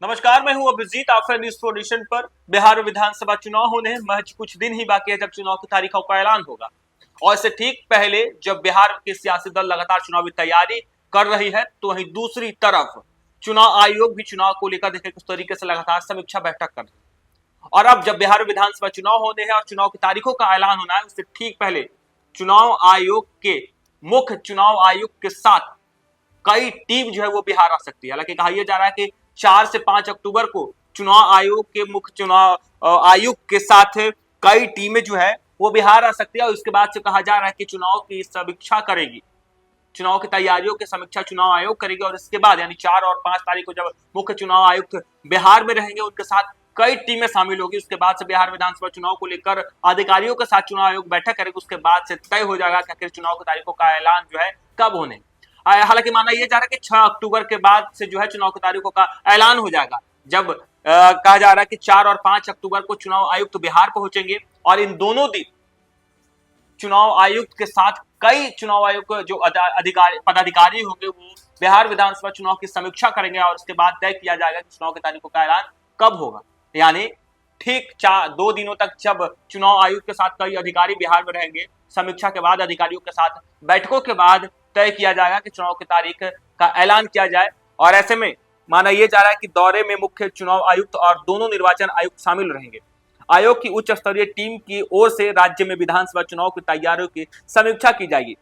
नमस्कार, मैं हूं अभिजीत। आप न्यूज फोर्नेशन पर। बिहार विधानसभा चुनाव होने हैं, महज कुछ दिन ही बाकी है जब चुनाव की तारीखों का ऐलान होगा। और इससे ठीक पहले जब बिहार के सियासी दल लगातार चुनावी तैयारी कर रही है, तो वहीं दूसरी तरफ चुनाव आयोग भी चुनाव को लेकर देखिए किस तरीके से लगातार समीक्षा बैठक कर रही है। और अब जब बिहार विधानसभा चुनाव होने हैं और चुनाव की तारीखों का ऐलान होना है, उससे ठीक पहले चुनाव आयोग के मुख्य चुनाव आयुक्त के साथ कई टीम जो है वो बिहार आ सकती है। हालांकि कहा यह जा रहा है कि 4 से 5 अक्टूबर को चुनाव आयोग के मुख्य चुनाव आयुक्त के साथ कई टीमें जो है वो बिहार आ सकती है। और उसके बाद से कहा जा रहा है कि चुनाव की समीक्षा करेगी, चुनाव की तैयारियों की समीक्षा चुनाव आयोग करेगी। और इसके बाद यानी 4 और 5 तारीख को जब मुख्य चुनाव आयुक्त बिहार में रहेंगे, उनके साथ कई टीमें शामिल होगी। उसके बाद से बिहार विधानसभा चुनाव को लेकर अधिकारियों के साथ चुनाव आयोग बैठक करेगा। उसके बाद से तय हो जाएगा कि आखिर चुनाव की तारीखों का ऐलान जो है कब होने। हालांकि माना यह जा रहा है कि 6 अक्टूबर के बाद से जो है चुनाव की तारीखों का ऐलान हो जाएगा। जब कहा जा रहा है कि 4 और 5 अक्टूबर को चुनाव आयुक्त बिहार पहुंचेंगे और इन दोनों दिन चुनाव आयुक्त के साथ कई चुनाव आयोग के जो पदाधिकारी होंगे वो बिहार विधानसभा चुनाव की समीक्षा करेंगे। और उसके बाद तय किया जाएगा कि चुनाव की तारीखों का ऐलान कब होगा। यानी ठीक 2 दिनों तक जब चुनाव आयुक्त के साथ कई अधिकारी बिहार में रहेंगे, समीक्षा के बाद अधिकारियों के साथ बैठकों के बाद तय किया जाएगा कि चुनाव की तारीख का ऐलान किया जाए। और ऐसे में माना यह जा रहा है कि दौरे में मुख्य चुनाव आयुक्त और दोनों निर्वाचन आयुक्त शामिल रहेंगे। आयोग की उच्च स्तरीय टीम की ओर से राज्य में विधानसभा चुनाव की तैयारियों की समीक्षा की जाएगी।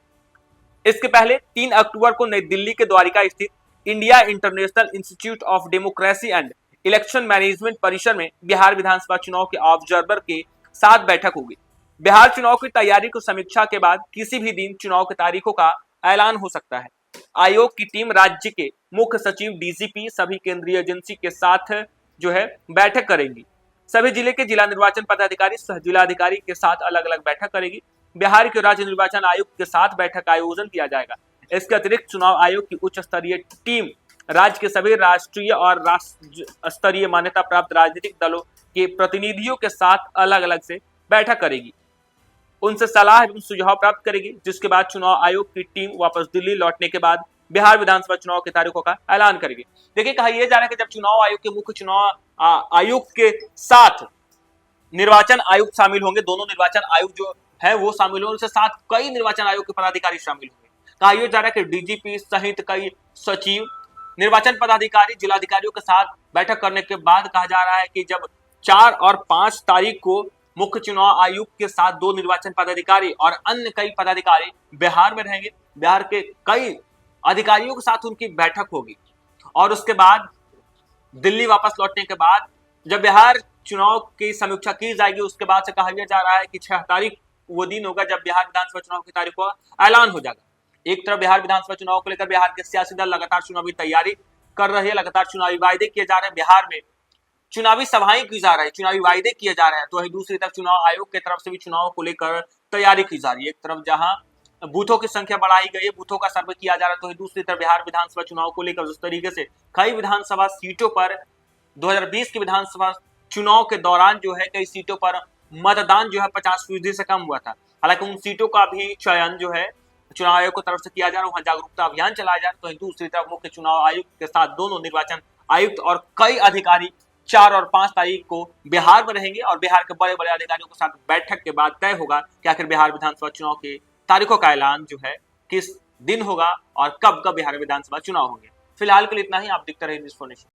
इसके पहले 3 अक्टूबर को नई दिल्ली के द्वारिका स्थित India international institute of democracy and election management परिसर में बिहार विधानसभा चुनाव के ऑब्जर्वर के साथ बैठक होगी। बिहार चुनाव की तैयारी को समीक्षा के बाद किसी भी दिन चुनाव की तारीखों का ऐलान हो सकता है। आयोग की टीम राज्य के मुख्य सचिव, डीजीपी, सभी केंद्रीय एजेंसी के साथ जो है बैठक करेंगी। सभी जिले के जिला निर्वाचन पदाधिकारी, सह जिलाधिकारी के साथ अलग अलग बैठक करेगी। बिहार के राज्य निर्वाचन आयुक्त के साथ बैठक का आयोजन किया जाएगा। इसके अतिरिक्त चुनाव आयोग की उच्च स्तरीय टीम राज्य के सभी राष्ट्रीय और राष्ट्र स्तरीय मान्यता प्राप्त राजनीतिक दलों के प्रतिनिधियों के साथ अलग अलग से बैठक करेगी, उनसे सलाह एवं सुझाव प्राप्त करेगी। जिसके बाद चुनाव आयोग की टीम वापस दिल्ली लौटने के बाद बिहार विधानसभा चुनाव की तारीखों का ऐलान करेगी। देखिए कहा यह जा रहा है कि जब चुनाव आयोग के मुख्य चुनाव आयुक्त के साथ निर्वाचन आयुक्त शामिल होंगे, दोनों निर्वाचन आयुक्त जो है वो शामिल होंगे, उनके साथ कई निर्वाचन आयोग के पदाधिकारी शामिल होंगे। कहा यह जा रहा है कि डीजीपी सहित कई सचिव, निर्वाचन पदाधिकारी, जिलाधिकारियों के साथ बैठक करने के बाद कहा जा रहा है कि जब 4 और 5 तारीख को मुख्य चुनाव आयुक्त के साथ 2 निर्वाचन पदाधिकारी और अन्य कई पदाधिकारी बिहार में रहेंगे। बिहार के कई अधिकारियों के साथ उनकी बैठक होगी। और उसके बाद दिल्ली वापस लौटने के बाद जब बिहार चुनाव की समीक्षा की जाएगी, उसके बाद से कहा जा रहा है कि 6 तारीख वो दिन होगा जब बिहार विधानसभा चुनाव की तारीख का ऐलान हो जाएगा। एक तरफ बिहार विधानसभा चुनाव को लेकर बिहार के सियासी दल लगातार चुनावी तैयारी कर रहे हैं, लगातार चुनावी वायदे किए जा रहे हैं, बिहार में चुनावी सभाएं की जा रही है, चुनावी वायदे किए जा रहे हैं। तो वहीं दूसरी तरफ चुनाव आयोग की तरफ से भी चुनाव को लेकर तैयारी की जा रही है। एक तरफ जहां बूथों की संख्या बढ़ाई गई है, बूथों का सर्वे किया जा रहा है, तो दूसरी तरफ बिहार विधानसभा चुनाव को लेकर जिस तरीके से कई विधानसभा सीटों पर 2020 के विधानसभा चुनाव के दौरान जो है कई सीटों पर मतदान जो है 50% से कम हुआ था। हालांकि उन सीटों का भी चयन जो है चुनाव आयोग की तरफ से किया जा रहा है, वहां जागरूकता अभियान चलाया जा रहा है। तो दूसरी तरफ मुख्य चुनाव आयुक्त के साथ दोनों निर्वाचन आयुक्त और कई अधिकारी 4 और 5 तारीख को बिहार में रहेंगे। और बिहार के बड़े बड़े अधिकारियों के साथ बैठक के बाद तय होगा कि आखिर बिहार विधानसभा चुनाव की तारीखों का ऐलान जो है किस दिन होगा और कब कब बिहार विधानसभा चुनाव होंगे। फिलहाल के लिए इतना ही। आप देखते रहिए न्यूज़ फोर्नेशन।